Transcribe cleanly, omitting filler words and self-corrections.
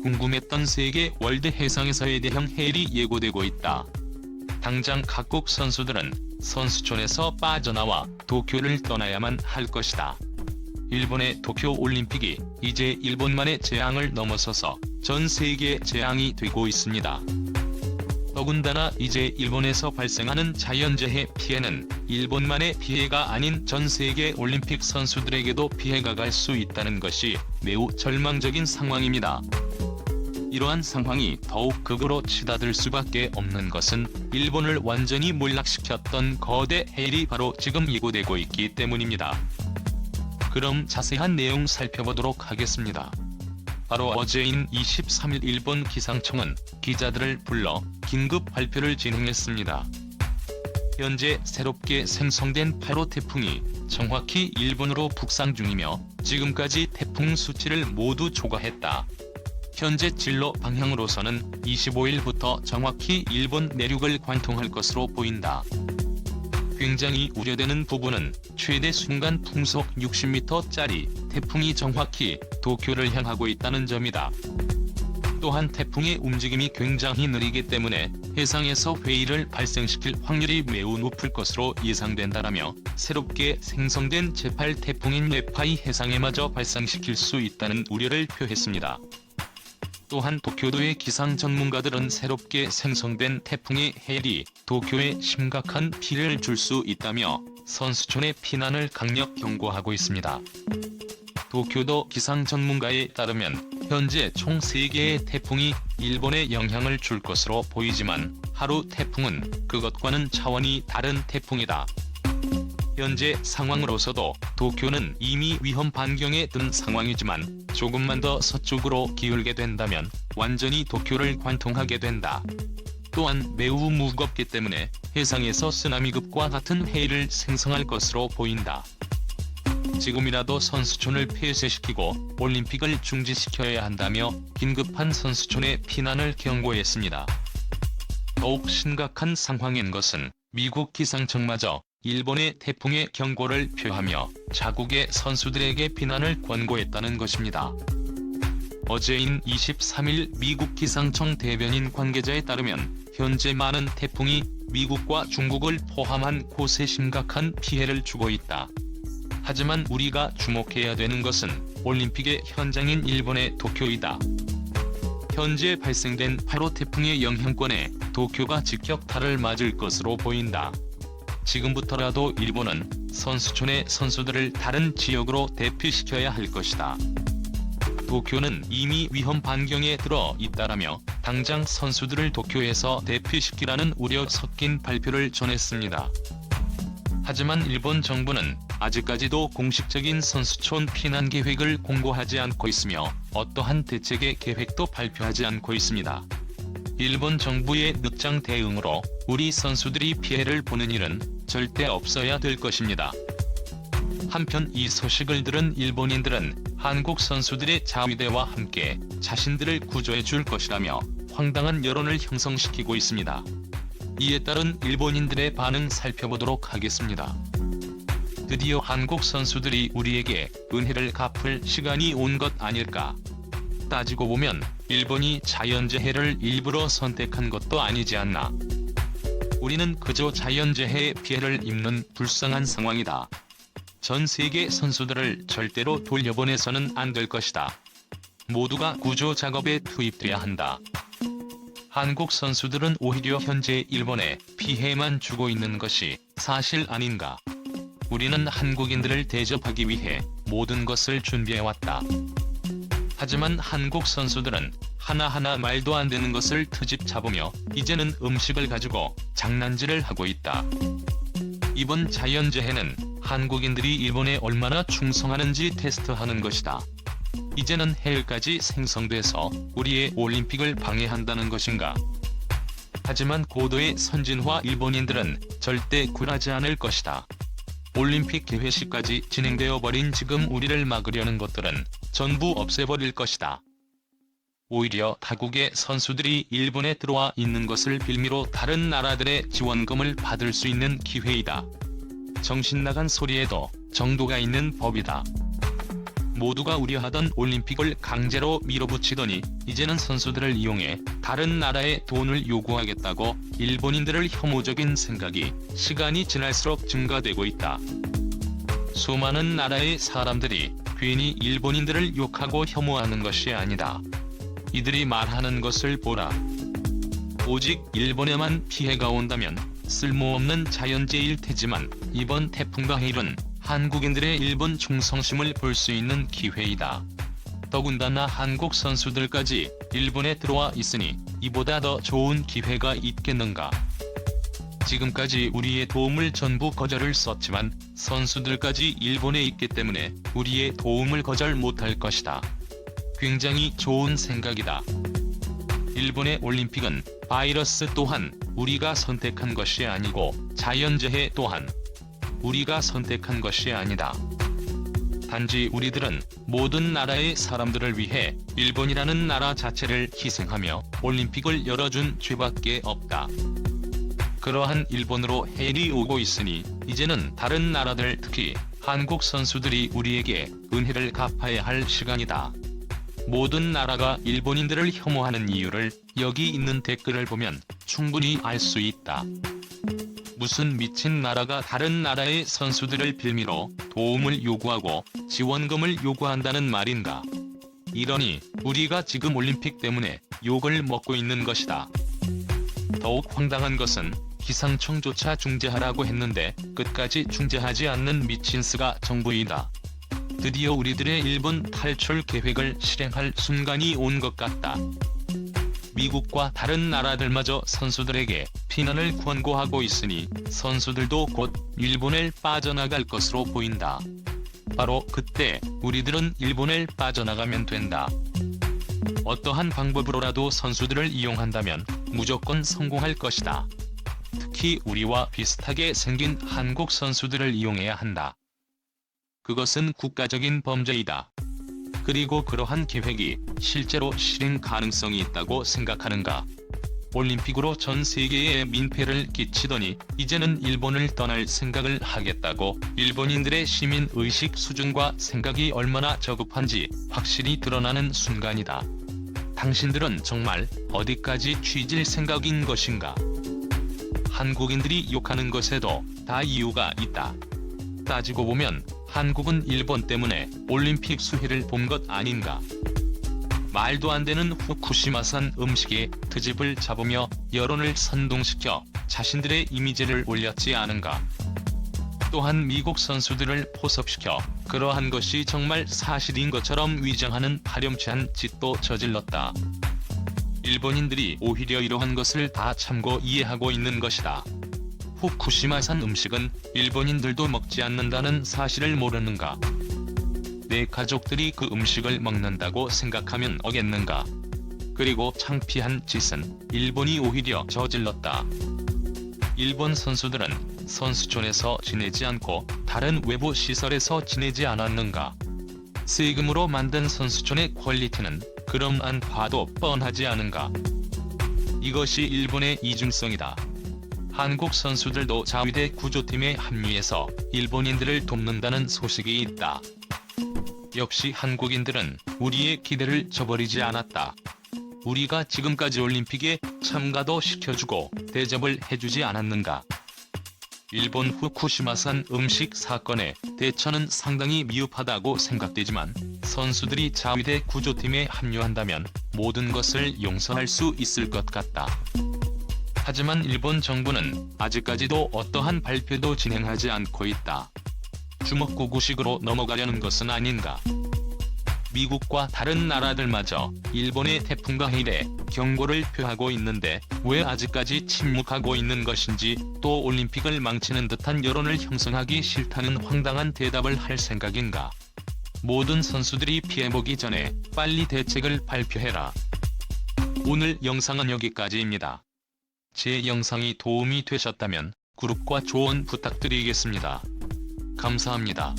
궁금했던 세계 월드 해상에서의 대형 해일이 예고되고 있다. 당장 각국 선수들은 선수촌에서 빠져나와 도쿄를 떠나야만 할 것이다. 일본의 도쿄올림픽이 이제 일본만의 재앙을 넘어서서 전 세계의 재앙이 되고 있습니다. 더군다나 이제 일본에서 발생하는 자연재해 피해는 일본만의 피해가 아닌 전 세계 올림픽 선수들에게도 피해가 갈 수 있다는 것이 매우 절망적인 상황입니다. 이러한 상황이 더욱 극으로 치닫을 수밖에 없는 것은 일본을 완전히 몰락시켰던 거대 해일이 바로 지금 예고되고 있기 때문입니다. 그럼 자세한 내용 살펴보도록 하겠습니다. 바로 어제인 23일 일본 기상청은 기자들을 불러 긴급 발표를 진행했습니다. 현재 새롭게 생성된 8호 태풍이 정확히 일본으로 북상 중이며 지금까지 태풍 수치를 모두 초과했다. 현재 진로 방향으로서는 25일부터 정확히 일본 내륙을 관통할 것으로 보인다. 굉장히 우려되는 부분은 최대 순간 풍속 60m짜리 태풍이 정확히 도쿄를 향하고 있다는 점이다. 또한 태풍의 움직임이 굉장히 느리기 때문에 해상에서 회의를 발생시킬 확률이 매우 높을 것으로 예상된다라며 새롭게 생성된 제8 태풍인 네파이 해상에마저 발생시킬 수 있다는 우려를 표했습니다. 또한 도쿄도의 기상 전문가들은 새롭게 생성된 태풍의 해일이 도쿄에 심각한 피해를 줄 수 있다며 선수촌의 피난을 강력 경고하고 있습니다. 도쿄도 기상 전문가에 따르면 현재 총 3개의 태풍이 일본에 영향을 줄 것으로 보이지만 하루 태풍은 그것과는 차원이 다른 태풍이다. 현재 상황으로서도 도쿄는 이미 위험 반경에 든 상황이지만 조금만 더 서쪽으로 기울게 된다면 완전히 도쿄를 관통하게 된다. 또한 매우 무겁기 때문에 해상에서 쓰나미급과 같은 해일을 생성할 것으로 보인다. 지금이라도 선수촌을 폐쇄시키고 올림픽을 중지시켜야 한다며 긴급한 선수촌의 피난을 경고했습니다. 더욱 심각한 상황인 것은 미국 기상청마저 일본의 태풍의 경고를 표하며 자국의 선수들에게 피난을 권고했다는 것입니다. 어제인 23일 미국 기상청 대변인 관계자에 따르면 현재 많은 태풍이 미국과 중국을 포함한 곳에 심각한 피해를 주고 있다. 하지만 우리가 주목해야 되는 것은 올림픽의 현장인 일본의 도쿄이다. 현재 발생된 8호 태풍의 영향권에 도쿄가 직격탄을 맞을 것으로 보인다. 지금부터라도 일본은 선수촌의 선수들을 다른 지역으로 대피시켜야 할 것이다. 도쿄는 이미 위험 반경에 들어 있다라며 당장 선수들을 도쿄에서 대피시키라는 우려 섞인 발표를 전했습니다. 하지만 일본 정부는 아직까지도 공식적인 선수촌 피난 계획을 공고하지 않고 있으며 어떠한 대책의 계획도 발표하지 않고 있습니다. 일본 정부의 늦장 대응으로 우리 선수들이 피해를 보는 일은 절대 없어야 될 것입니다. 한편 이 소식을 들은 일본인들은 한국 선수들의 자위대와 함께 자신들을 구조해 줄 것이라며 황당한 여론을 형성시키고 있습니다. 이에 따른 일본인들의 반응 살펴보도록 하겠습니다. 드디어 한국 선수들이 우리에게 은혜를 갚을 시간이 온 것 아닐까? 따지고 보면 일본이 자연재해를 일부러 선택한 것도 아니지 않나. 우리는 그저 자연재해의 피해를 입는 불쌍한 상황이다. 전 세계 선수들을 절대로 돌려보내서는 안 될 것이다. 모두가 구조 작업에 투입돼야 한다. 한국 선수들은 오히려 현재 일본에 피해만 주고 있는 것이 사실 아닌가. 우리는 한국인들을 대접하기 위해 모든 것을 준비해왔다. 하지만 한국 선수들은 하나하나 말도 안 되는 것을 트집 잡으며 이제는 음식을 가지고 장난질을 하고 있다. 이번 자연재해는 한국인들이 일본에 얼마나 충성하는지 테스트하는 것이다. 이제는 해일까지 생성돼서 우리의 올림픽을 방해한다는 것인가? 하지만 고도의 선진화 일본인들은 절대 굴하지 않을 것이다. 올림픽 개회식까지 진행되어 버린 지금 우리를 막으려는 것들은 전부 없애버릴 것이다. 오히려 타국의 선수들이 일본에 들어와 있는 것을 빌미로 다른 나라들의 지원금을 받을 수 있는 기회이다. 정신 나간 소리에도 정도가 있는 법이다. 모두가 우려하던 올림픽을 강제로 밀어붙이더니 이제는 선수들을 이용해 다른 나라에 돈을 요구하겠다고 일본인들을 혐오적인 생각이 시간이 지날수록 증가되고 있다. 수많은 나라의 사람들이 괜히 일본인들을 욕하고 혐오하는 것이 아니다. 이들이 말하는 것을 보라. 오직 일본에만 피해가 온다면 쓸모없는 자연재해일 테지만 이번 태풍과 해일은 한국인들의 일본 충성심을 볼 수 있는 기회이다. 더군다나 한국 선수들까지 일본에 들어와 있으니 이보다 더 좋은 기회가 있겠는가. 지금까지 우리의 도움을 전부 거절을 썼지만 선수들까지 일본에 있기 때문에 우리의 도움을 거절 못할 것이다. 굉장히 좋은 생각이다. 일본의 올림픽은 바이러스 또한 우리가 선택한 것이 아니고 자연재해 또한 우리가 선택한 것이 아니다. 단지 우리들은 모든 나라의 사람들을 위해 일본이라는 나라 자체를 희생하며 올림픽을 열어준 죄밖에 없다. 그러한 일본으로 해일이 오고 있으니 이제는 다른 나라들 특히 한국 선수들이 우리에게 은혜를 갚아야 할 시간이다. 모든 나라가 일본인들을 혐오하는 이유를 여기 있는 댓글을 보면 충분히 알 수 있다. 무슨 미친 나라가 다른 나라의 선수들을 빌미로 도움을 요구하고 지원금을 요구한다는 말인가. 이러니 우리가 지금 올림픽 때문에 욕을 먹고 있는 것이다. 더욱 황당한 것은 기상청조차 중재하라고 했는데 끝까지 중재하지 않는 미친스가 정부이다. 드디어 우리들의 일본 탈출 계획을 실행할 순간이 온 것 같다. 미국과 다른 나라들마저 선수들에게 피난을 권고하고 있으니 선수들도 곧 일본을 빠져나갈 것으로 보인다. 바로 그때 우리들은 일본을 빠져나가면 된다. 어떠한 방법으로라도 선수들을 이용한다면 무조건 성공할 것이다. 특히 우리와 비슷하게 생긴 한국 선수들을 이용해야 한다. 그것은 국가적인 범죄이다. 그리고 그러한 계획이 실제로 실행 가능성이 있다고 생각하는가? 올림픽으로 전 세계에 민폐를 끼치더니 이제는 일본을 떠날 생각을 하겠다고 일본인들의 시민의식 수준과 생각이 얼마나 저급한지 확실히 드러나는 순간이다. 당신들은 정말 어디까지 취질 생각인 것인가? 한국인들이 욕하는 것에도 다 이유가 있다. 따지고 보면 한국은 일본 때문에 올림픽 수혜를 본 것 아닌가. 말도 안 되는 후쿠시마산 음식에 트집을 잡으며 여론을 선동시켜 자신들의 이미지를 올렸지 않은가. 또한 미국 선수들을 포섭시켜 그러한 것이 정말 사실인 것처럼 위장하는 파렴치한 짓도 저질렀다. 일본인들이 오히려 이러한 것을 다 참고 이해하고 있는 것이다. 후쿠시마산 음식은 일본인들도 먹지 않는다는 사실을 모르는가? 내 가족들이 그 음식을 먹는다고 생각하면 어겠는가? 그리고 창피한 짓은 일본이 오히려 저질렀다. 일본 선수들은 선수촌에서 지내지 않고 다른 외부 시설에서 지내지 않았는가? 세금으로 만든 선수촌의 퀄리티는 그럼 안 봐도 뻔하지 않은가? 이것이 일본의 이중성이다. 한국 선수들도 자위대 구조팀에 합류해서 일본인들을 돕는다는 소식이 있다. 역시 한국인들은 우리의 기대를 저버리지 않았다. 우리가 지금까지 올림픽에 참가도 시켜주고 대접을 해주지 않았는가. 일본 후쿠시마산 음식 사건의 대처는 상당히 미흡하다고 생각되지만 선수들이 자위대 구조팀에 합류한다면 모든 것을 용서할 수 있을 것 같다. 하지만 일본 정부는 아직까지도 어떠한 발표도 진행하지 않고 있다. 주먹구구식으로 넘어가려는 것은 아닌가. 미국과 다른 나라들마저 일본의 태풍과 해일에 경고를 표하고 있는데 왜 아직까지 침묵하고 있는 것인지, 또 올림픽을 망치는 듯한 여론을 형성하기 싫다는 황당한 대답을 할 생각인가. 모든 선수들이 피해보기 전에 빨리 대책을 발표해라. 오늘 영상은 여기까지입니다. 제 영상이 도움이 되셨다면 구독과 조언 부탁드리겠습니다. 감사합니다.